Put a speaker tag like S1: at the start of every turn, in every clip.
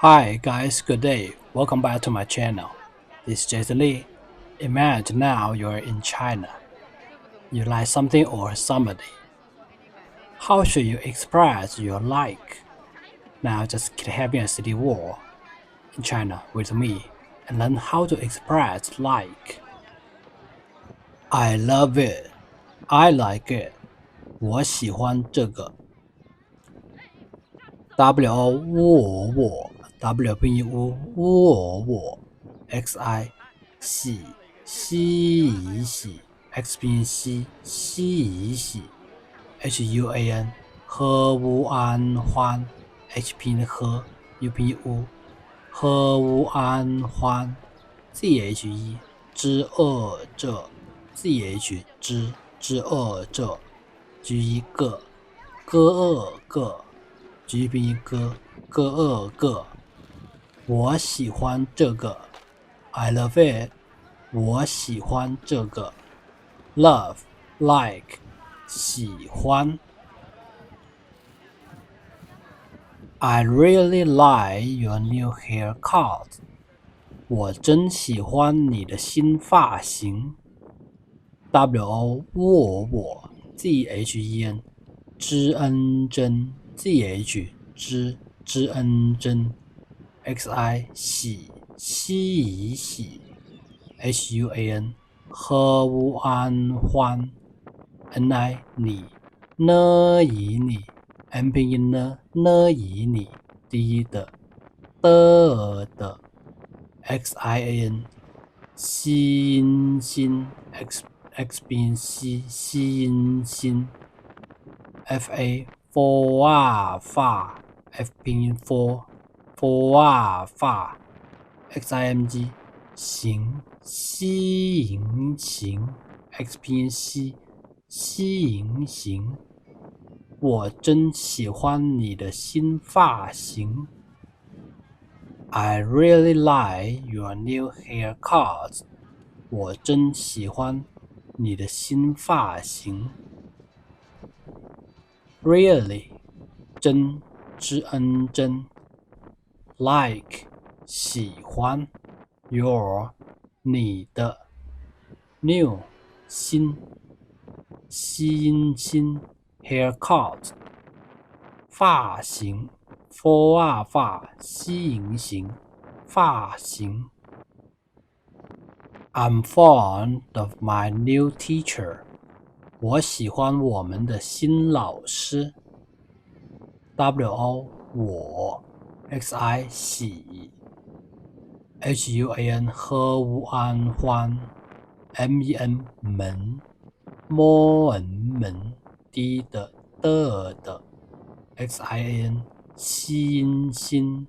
S1: Hi guys, good day. Welcome back to my channel. This is Jason Lee. Imagine now you're in China. You like something or somebody. How should you express your like? Now just keep having a city war in China with me and learn how to express like. I love it. I like it. 我喜欢这个。我 拼音我 xi 喜 x 拼音喜 huan 和乌安欢 h 拼音和 u 拼音乌和乌安欢 the 之这 the 之这 g 个个 G 拼音个，我喜欢这个 I love it， 我喜欢这个 love like 喜欢 I really like your new haircut， 我真喜欢你的新发型 我 THEN 知恩真 TH 知恩真 XI 喜 HUAN 和乌安欢 NI 你以你 M 拼音呢以你第一的XIAN 心 X 拼音心 FA for 发 F 拼音 for 发 XIMG 行行 X 拼音行，我真喜欢你的新发型 I really like your new haircut， 我真喜欢你的新发型 Really 真知恩真 Like 喜欢 Your 你的 New 新 Haircut 发型 For 发型发型 I'm fond of my new teacher， 我喜欢我们的新老师 我 xi 喜 huan 和乌安欢 men 门低的xian 心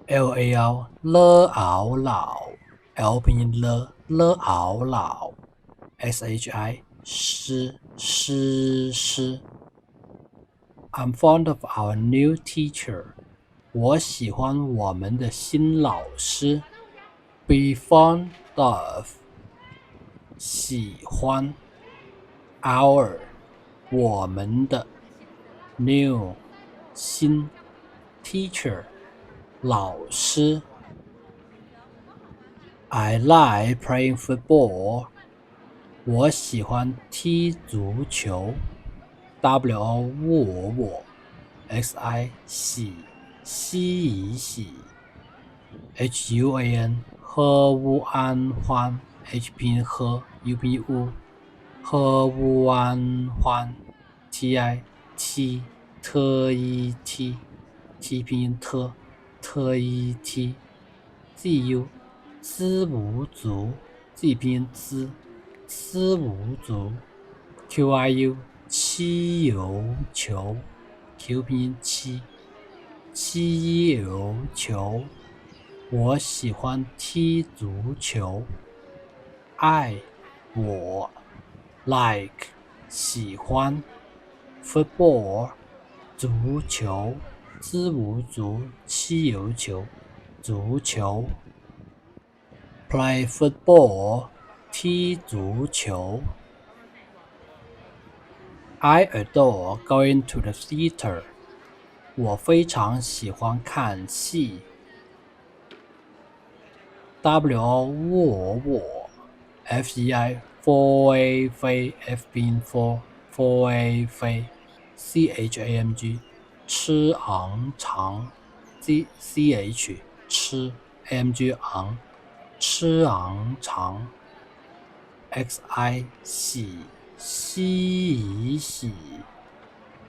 S1: lal 熬老 l 拼音熬老 shi 诗 I'm fond of our new teacher， 我喜欢我们的新老师 Be fond of 喜欢 our 我们的 new 新 teacher 老师 I like playing football， 我喜欢踢足球 我 xi 喜 huan 和乌安欢 h 拼音和 u 拼音乌和乌安欢 ti 踢拼音特一踢 zu 资无足 z 拼音资无足 qiu 漆油球 q 拼音漆油球，我喜欢踢足球 I 我 like 喜欢 football 足球资无足漆油球足球 play football 踢足球 I adore going to the theater 我非常喜欢看戏。WO 我 FEI FOA 非 F 拼音 FOA 非 CHANG 吃昂长 CH 吃 AMG 昂吃昂长 XI 喜喜喜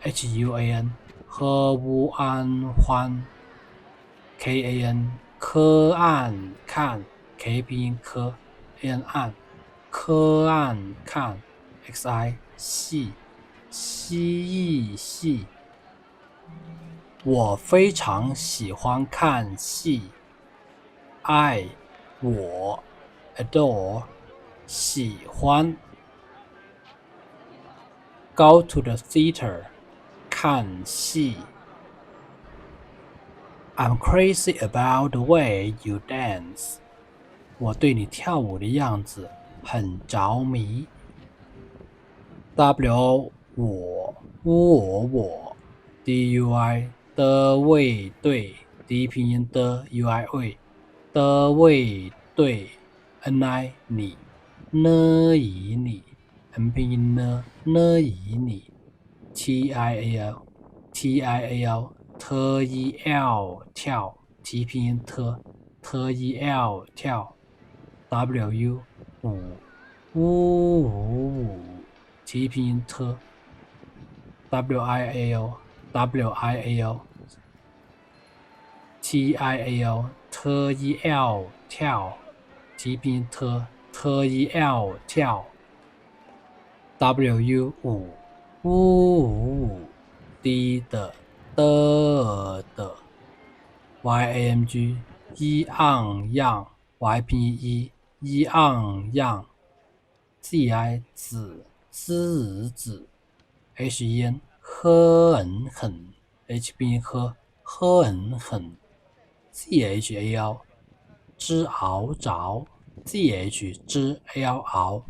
S1: HUAN 喝乌安欢 KAN 科案看 K 拼音科 AN 案科案看 XI 系蜥蜴系我非常喜欢看戏。I 我 adore 喜欢 go to the theater 看戏。I'm crazy about the way you dance 我对你跳舞的样子很着迷。W 我 DUI 的位对 D 拼音的 UI 位的位对 NI 你呢以你 N 拼音呢以你 TIAL 特一 L 跳 T 拼音特一 L 跳 WU 五 T 拼音特 WIAL TIAL 特一 L 跳 T 拼音特一 L 跳 WU 五 D 的 YANG 一昂样 Y 拼音一昂样 ZI 子 HEN 很 H 拼音很 CHAL 知熬着 ZH 知 AL 熬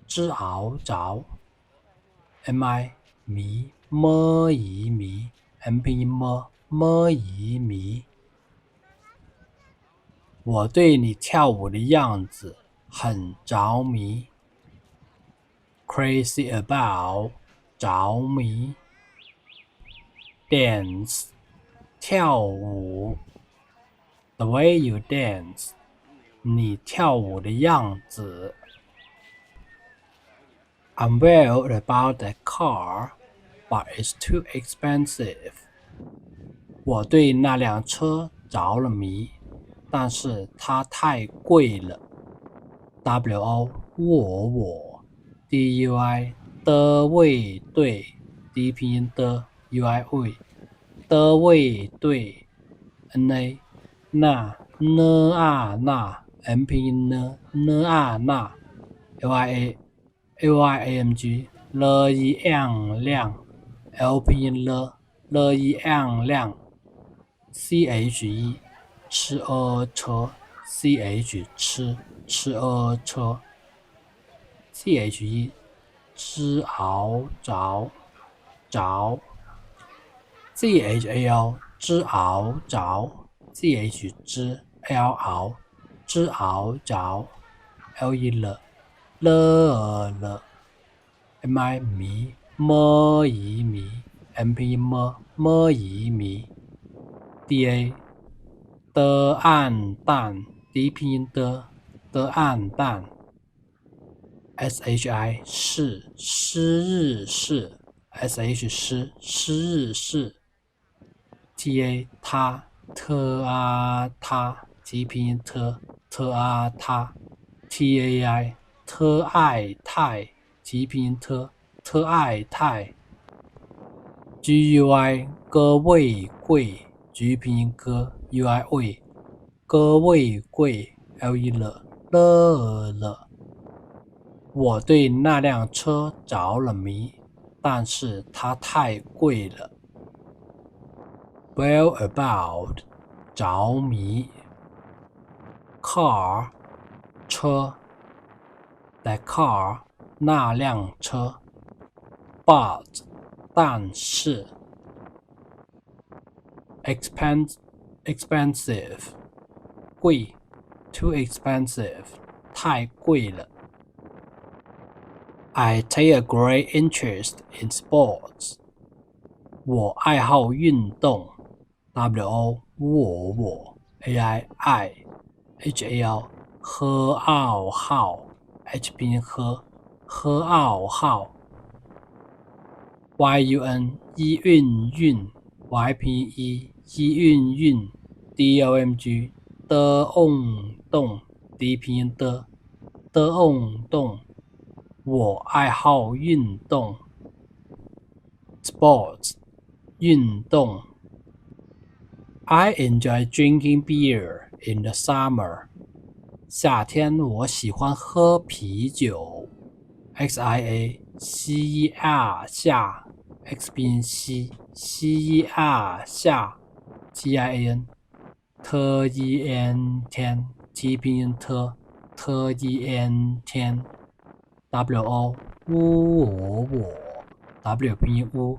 S1: 知熬着 MI 迷么一迷 M 拼音么一迷我对你跳舞的样子很着迷。Crazy about 着迷。Dance 跳舞。The way you dance 你跳舞的样子。I'm wild about that car, but it's too expensive. 我对那辆车着了迷，但是它太贵了。WO 我 DUI 的位对 D 拼音的 UI 位的位对 NA 那M 拼音呢那 LYAMG 了一亮 L 拼音了一亮 CHE 吃车 CH 吃车 CHE 知熬着 ZHAL 知熬着 ZH 知 L 熬知熬着 LE 了 MI 迷么一迷 M 拼音么一迷 DA 的暗淡 D 拼音的暗淡 SHI 是诗日是 SH 诗日是 TA 他他 T 拼音他TAI 特爱太 T 拼音特爱太 GUI 歌位贵 G 拼音歌 UI 位歌位贵 LE 了我对那辆车着了迷，但是它太贵了。Well about 着迷 car 车 that car 那辆车 but 但是 expensive 贵 too expensive 太贵了。I take a great interest in sports 我爱好运动 WO 我 AI I HAL 喝傲好 H 拼音喝傲好 YUN 一运运 Y 拼音一运运 DOMG 的动 D 拼音的动我爱好运动 Sports 运动 I enjoy drinking beer in the summer 夏天我喜欢喝啤酒 XIA 西亚夏 X 拼音西亚夏 GIAN 特一 N 天 T 拼音特一 N 天 WO 我 W 拼音我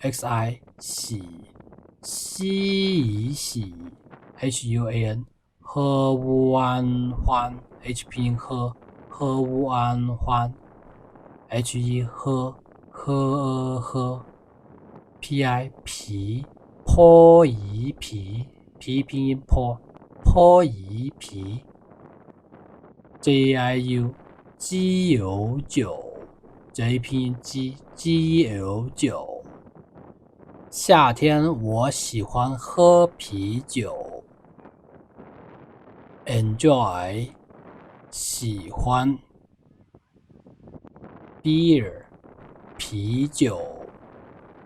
S1: XI 喜 HUAN 喝乌安欢 H 拼音喝乌安欢 HE 喝PI 皮坡宜皮拼音坡宜皮 JIU 鸡油酒 J 拼音鸡油酒夏天我喜欢喝啤酒 Enjoy 喜欢 Beer 啤酒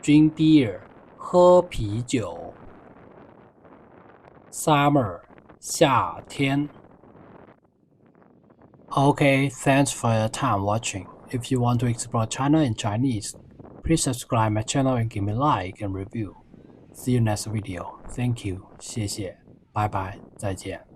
S1: Drink beer 喝啤酒 Summer 夏天 Okay, thanks for your time watching. If you want to explore China in Chinese, please subscribe my channel and give me a like and review. See you next video. Thank you. 谢谢。拜拜。再见。